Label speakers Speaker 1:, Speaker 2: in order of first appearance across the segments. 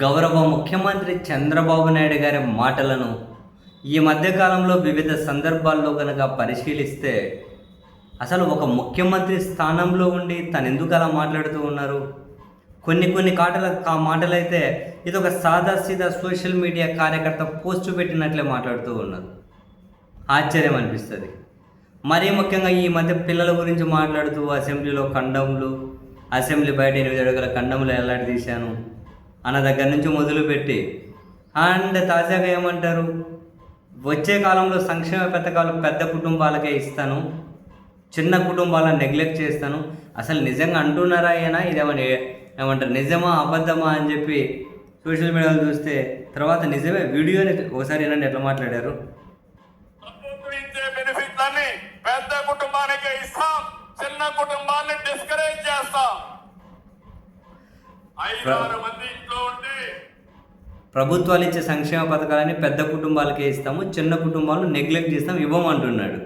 Speaker 1: గౌరవ ముఖ్యమంత్రి చంద్రబాబు నాయుడు గారి మాటలను ఈ మధ్యకాలంలో వివిధ సందర్భాల్లో కనుక పరిశీలిస్తే అసలు ఒక ముఖ్యమంత్రి స్థానంలో ఉండి తను ఎందుకు అలా మాట్లాడుతూ ఉన్నారు? కొన్ని మాటలైతే ఇది ఒక సాదాసీదా సోషల్ మీడియా కార్యకర్త పోస్టు పెట్టినట్లే మాట్లాడుతూ ఉన్నారు. ఆశ్చర్యం అనిపిస్తుంది. మరీ ముఖ్యంగా ఈ మధ్య పిల్లల గురించి మాట్లాడుతూ అసెంబ్లీలో కండములు, అసెంబ్లీ బయట 8 అడుగుల కండములు ఎలాడదీశాను అన్న దగ్గర నుంచి మొదలుపెట్టి అండ్ తాజాగా ఏమంటారు, వచ్చే కాలంలో సంక్షేమ పథకాలు పెద్ద కుటుంబాలకే ఇస్తాను, చిన్న కుటుంబాలను నెగ్లెక్ట్ చేస్తాను. అసలు నిజంగా అంటున్నారా అయినా ఏమంటారు నిజమా అబద్ధమా అని చెప్పి సోషల్ మీడియాలో చూస్తే తర్వాత నిజమే. వీడియోని ఒకసారి ఏనండి ఎట్లా మాట్లాడారు.
Speaker 2: పెద్ద కుటుంబానికి ఇస్తాం, చిన్న కుటుంబాన్ని డిస్కరేజ్ చేస్తాం. 5-6 మంది ఇంట్లో ఉంటే
Speaker 1: ప్రభుత్వాలు ఇచ్చే సంక్షేమ పథకాలని పెద్ద కుటుంబాలకే ఇస్తాము, చిన్న కుటుంబాలను నెగ్లెక్ట్ చేస్తాం, ఇవ్వమంటున్నాడు.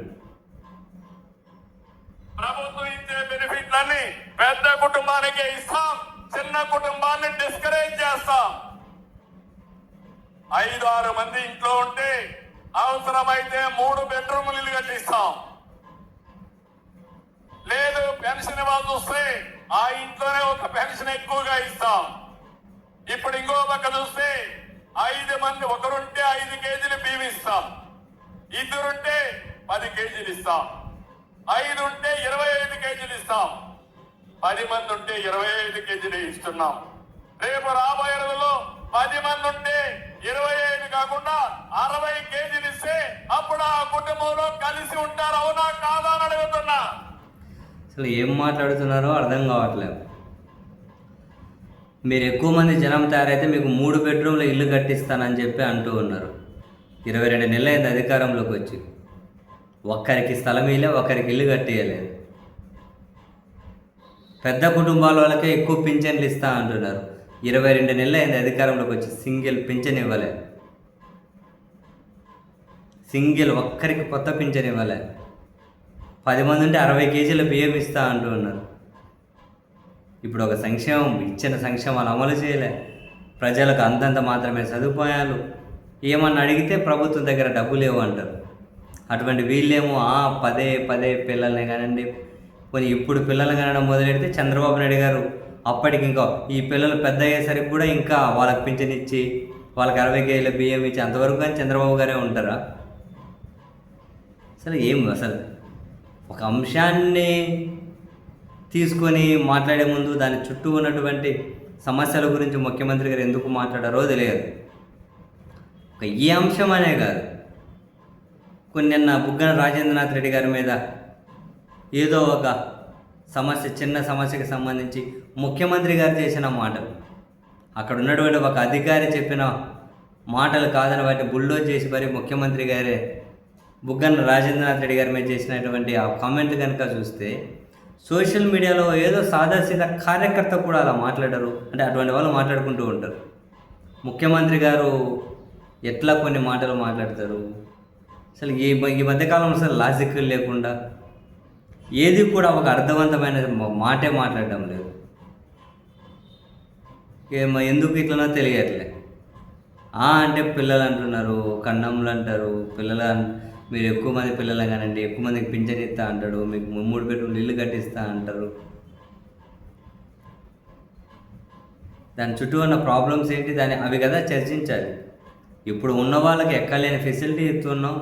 Speaker 2: ప్రభుత్వం ఇచ్చే బెనిఫిట్లన్నీ పెద్ద కుటుంబానికి ఇస్తాం, చిన్న కుటుంబాన్ని డిస్కరేజ్ చేస్తాం. 5-6 మంది ఇంట్లో ఉంటే అవసరమైతే 3 బెడ్రూములు ఇల్లు కట్టిస్తాం. లేదు పెన్షన్ వాళ్ళు చూస్తే ఆ ఇంట్లోనే ఒక పెన్షన్ ఎక్కువగా ఇస్తాం. ఇప్పుడు ఇంకో పక్క చూస్తే 5 మంది, ఒకరుంటే 5 కేజీలు బియ్యం ఇస్తాం, 2 ఉంటే 10 కేజీలు ఇస్తాం, 5 ఉంటే 25 కేజీలు ఇస్తాం, 10 మంది ఉంటే 25 కేజీలు ఇస్తున్నాం. రేపు రాబోయే రోజుల్లో 10 మంది ఉంటే 25 కాకుండా 60 కేజీలు ఇస్తే అప్పుడు ఆ కుటుంబంలో కలిసి ఉంటారు. అవునా కాదా అని అడుగుతున్నా.
Speaker 1: అసలు ఏం మాట్లాడుతున్నారో అర్థం కావట్లేదు. మీరు ఎక్కువ మంది జనం తయారైతే మీకు 3 బెడ్రూమ్ల ఇల్లు కట్టిస్తానని చెప్పి అంటూ ఉన్నారు. 22 నెలలు అయింది అధికారంలోకి వచ్చి. ఒక్కరికి స్థలం ఇల్లే, ఒకరికి ఇల్లు కట్టియలేదు. పెద్ద కుటుంబాల వాళ్ళకే ఎక్కువ పింఛన్లు ఇస్తా అంటున్నారు. 22 నెలలు అయింది అధికారంలోకి వచ్చి సింగిల్ పింఛన్ ఇవ్వలే. ఒక్కరికి కొత్త పింఛన్ ఇవ్వలే. 10 మంది ఉంటే 60 కేజీల బియ్యం ఇస్తా అంటూ ఉన్నారు. ఇప్పుడు ఒక ఇచ్చిన సంక్షేమాలు అమలు చేయలే. ప్రజలకు అంతంత మాత్రమే సదుపాయాలు. ఏమన్నా అడిగితే ప్రభుత్వం దగ్గర డబ్బులు లేవు అంటారు. అటువంటి వీళ్ళేమో పదే పిల్లల్ని కానండి, కొన్ని ఇప్పుడు పిల్లల్ని కనడం మొదలెడితే చంద్రబాబు నాయుడు గారు అప్పటికి ఇంకా ఈ పిల్లలు పెద్ద అయ్యేసరికి కూడా ఇంకా వాళ్ళకి పింఛన్ ఇచ్చి వాళ్ళకి 60 కేజీల బియ్యం ఇచ్చి అంతవరకు కానీ చంద్రబాబు గారే ఉంటారా? అసలు ఒక అంశాన్ని తీసుకొని మాట్లాడే ముందు దాని చుట్టూ ఉన్నటువంటి సమస్యల గురించి ముఖ్యమంత్రి గారు ఎందుకు మాట్లాడారో తెలియదు. ఈ అంశం అనే కాదు, నిన్న బుగ్గన రాజేంద్రనాథ్ రెడ్డి గారి మీద ఏదో ఒక చిన్న సమస్యకి సంబంధించి ముఖ్యమంత్రి గారు చేసిన మాటలు, అక్కడ ఉన్నటువంటి ఒక అధికారి చెప్పిన మాటలు కాదని వాటిని బుల్డోజ్ చేసి మరి ముఖ్యమంత్రి గారే బుగ్గన రాజేంద్రనాథ్ రెడ్డి గారి మీద చేసినటువంటి ఆ కామెంట్ కనుక చూస్తే సోషల్ మీడియాలో ఏదో సాదాసీదా కార్యకర్త కూడా అలా మాట్లాడరు. అంటే అటువంటి వాళ్ళు మాట్లాడుకుంటూ ఉంటారు. ముఖ్యమంత్రి గారు ఎట్లా కొన్ని మాటలు మాట్లాడతారు. అసలు ఈ మధ్యకాలంలో అసలు లాజిక్ లేకుండా ఏది కూడా ఒక అర్థవంతమైన మాటే మాట్లాడడం లేదు. ఎందుకు ఇట్లనో తెలియట్లే. అంటే పిల్లలు అంటున్నారు, కన్నములు అంటారు, మీరు ఎక్కువ మంది పిల్లలు కానండి, ఎక్కువ మందికి పింఛన్ ఇస్తా అంటాడు, మీకు 3 బెడ్రూమ్లు ఇల్లు కట్టిస్తా అంటారు. దాని చుట్టూ ఉన్న ప్రాబ్లమ్స్ ఏంటి, అవి కదా చర్చించాలి. ఇప్పుడు ఉన్న వాళ్ళకి ఎక్కలేని ఫెసిలిటీ ఇస్తున్నాం,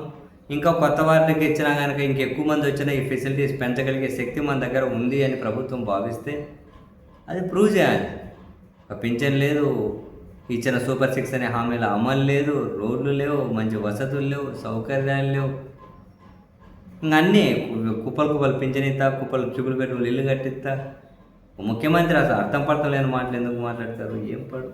Speaker 1: ఇంకా కొత్త వారికి ఇచ్చినా కనుక ఇంకెక్కువ మంది వచ్చినా ఈ ఫెసిలిటీస్ పెంచగలిగే శక్తి మన దగ్గర ఉంది అని ప్రభుత్వం భావిస్తే అది ప్రూవ్ చేయాలి. పింఛన్ లేదు, ఇచ్చిన సూపర్ 6 అనే హామీల అమలు లేదు, రోడ్లు లేవు, మంచి వసతులు లేవు, సౌకర్యాలు లేవు. అన్నీ కుప్పలు పింఛన్ ఇస్తా, ట్రిపుల్ బెడ్రూమ్లు ఇల్లు కట్టిస్తా. ముఖ్యమంత్రి అసలు అర్థం పడతలేని మాటలు ఎందుకు మాట్లాడతారు? ఏం పడు